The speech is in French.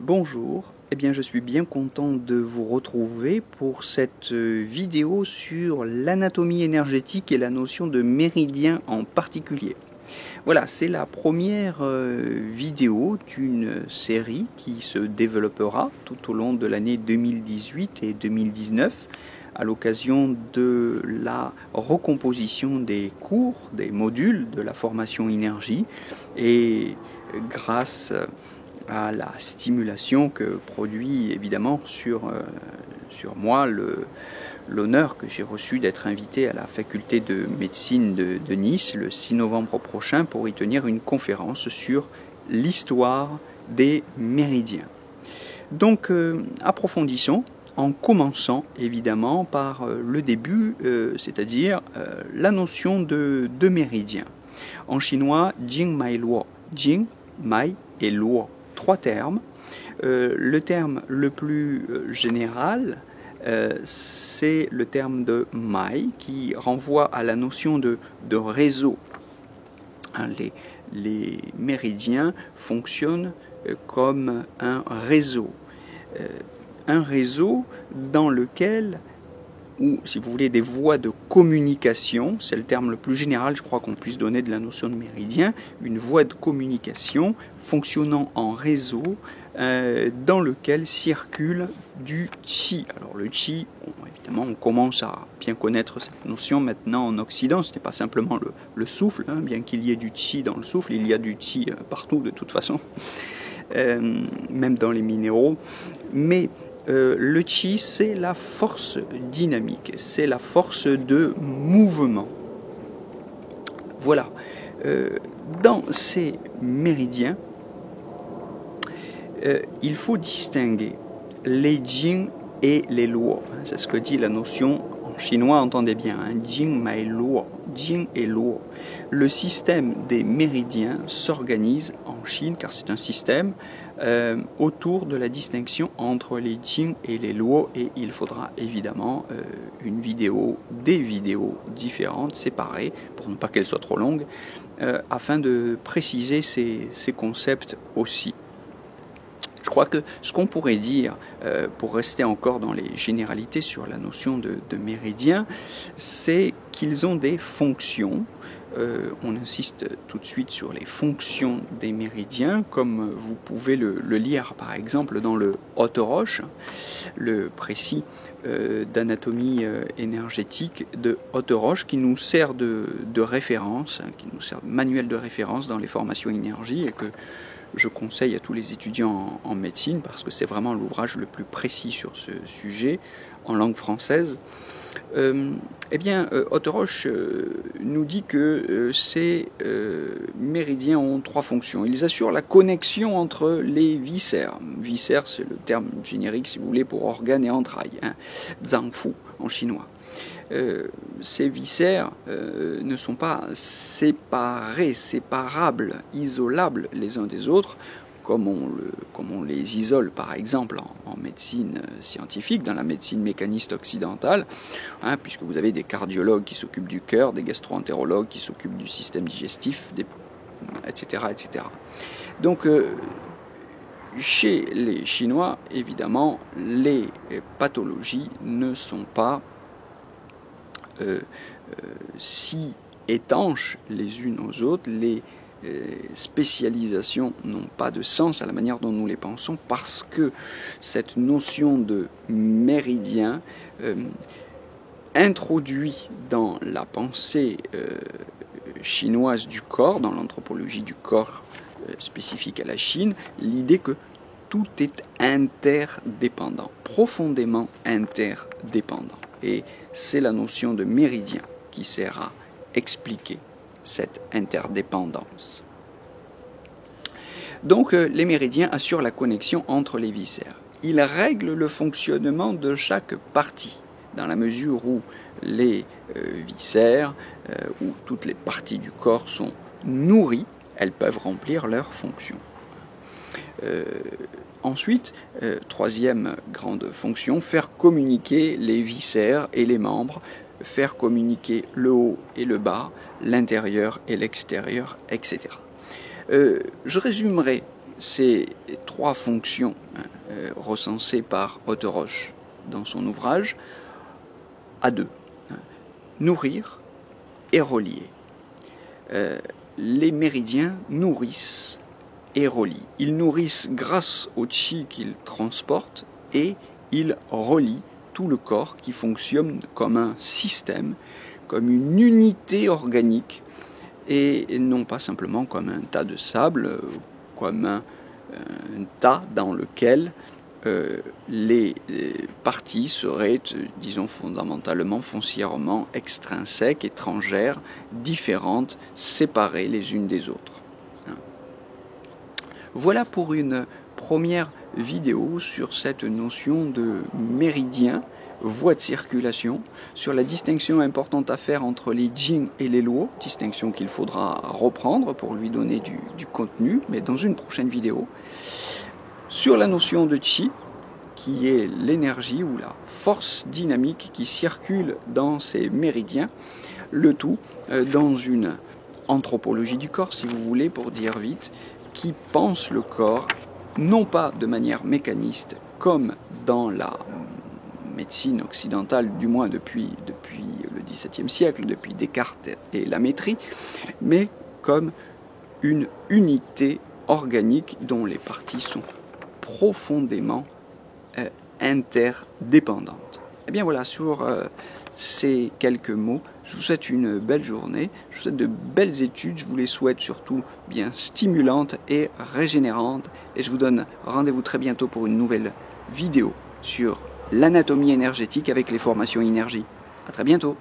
Bonjour, je suis bien content de vous retrouver pour cette vidéo sur l'anatomie énergétique et la notion de méridien en particulier. Voilà, c'est la première vidéo d'une série qui se développera tout au long de l'année 2018 et 2019 à l'occasion de la recomposition des cours, des modules de la formation énergie et grâce à la stimulation que produit évidemment sur moi l'honneur que j'ai reçu d'être invité à la faculté de médecine de Nice le 6 novembre prochain pour y tenir une conférence sur l'histoire des méridiens. Donc approfondissons en commençant évidemment par le début, c'est-à-dire la notion de méridien. En chinois, Jing Mai Luo. Jing, Mai et Luo. Trois termes. Le terme le plus général, c'est le terme de Mai qui renvoie à la notion de réseau. Les méridiens fonctionnent comme un réseau dans lequel, ou si vous voulez, des voies de communication, c'est le terme le plus général, je crois qu'on puisse donner de la notion de méridien, une voie de communication fonctionnant en réseau dans lequel circule du qi. Alors le qi, évidemment, on commence à bien connaître cette notion maintenant en Occident, ce n'est pas simplement le souffle, bien qu'il y ait du qi dans le souffle, il y a du qi partout de toute façon, même dans les minéraux, mais le qi, c'est la force dynamique, c'est la force de mouvement. Voilà. Dans ces méridiens, il faut distinguer les jing et les luo. C'est ce que dit la notion en chinois, entendez bien, jing mai luo, jing et luo. Le système des méridiens s'organise en Chine, car c'est un système autour de la distinction entre les jing et les luo, et il faudra évidemment des vidéos différentes, séparées, pour ne pas qu'elles soient trop longues, afin de préciser ces concepts aussi. Je crois que ce qu'on pourrait dire, pour rester encore dans les généralités sur la notion de méridien, c'est qu'ils ont des fonctions. On insiste tout de suite sur les fonctions des méridiens, comme vous pouvez le lire par exemple dans le Haute-Roche, le précis d'anatomie énergétique de Haute-Roche, qui nous sert de référence, qui nous sert de manuel de référence dans les formations énergie, et que je conseille à tous les étudiants en médecine parce que c'est vraiment l'ouvrage le plus précis sur ce sujet en langue française. Haute-Roche nous dit que ces méridiens ont trois fonctions. Ils assurent la connexion entre les viscères. Viscères, c'est le terme générique, si vous voulez, pour organes et entrailles, Zangfu en chinois. Ces viscères ne sont pas séparables, isolables les uns des autres, comme on les isole par exemple en médecine scientifique, dans la médecine mécaniste occidentale, puisque vous avez des cardiologues qui s'occupent du cœur, des gastro-entérologues qui s'occupent du système digestif, etc., etc. Donc, chez les Chinois, évidemment, les pathologies ne sont pas si étanches les unes aux autres, les spécialisations n'ont pas de sens à la manière dont nous les pensons, parce que cette notion de méridien introduit dans la pensée chinoise du corps, dans l'anthropologie du corps spécifique à la Chine, l'idée que tout est interdépendant, profondément interdépendant. Et c'est la notion de méridien qui sert à expliquer cette interdépendance. Donc les méridiens assurent la connexion entre les viscères. Ils règlent le fonctionnement de chaque partie, dans la mesure où les viscères ou toutes les parties du corps sont nourries, elles peuvent remplir leurs fonctions. Ensuite, troisième grande fonction, faire communiquer les viscères et les membres, faire communiquer le haut et le bas, l'intérieur et l'extérieur, etc. Je résumerai ces 3 fonctions recensées par Hauteroche dans son ouvrage à 2. Nourrir et relier. Les méridiens nourrissent et relient. Ils nourrissent grâce au chi qu'ils transportent et ils relient tout le corps qui fonctionne comme un système, comme une unité organique et non pas simplement comme un tas de sable, comme un tas dans lequel les parties seraient, disons, fondamentalement, foncièrement extrinsèques, étrangères, différentes, séparées les unes des autres. Voilà pour une première vidéo sur cette notion de méridien, voie de circulation, sur la distinction importante à faire entre les jing et les luo, distinction qu'il faudra reprendre pour lui donner du contenu, mais dans une prochaine vidéo, sur la notion de chi, qui est l'énergie ou la force dynamique qui circule dans ces méridiens, le tout dans une anthropologie du corps, si vous voulez, pour dire vite, qui pense le corps, non pas de manière mécaniste, comme dans la médecine occidentale, du moins depuis le XVIIe siècle, depuis Descartes et la métrie, mais comme une unité organique dont les parties sont profondément interdépendantes. Et bien voilà, sur ces quelques mots, je vous souhaite une belle journée, je vous souhaite de belles études, je vous les souhaite surtout bien stimulantes et régénérantes, et je vous donne rendez-vous très bientôt pour une nouvelle vidéo sur l'anatomie énergétique avec les formations énergie. À très bientôt.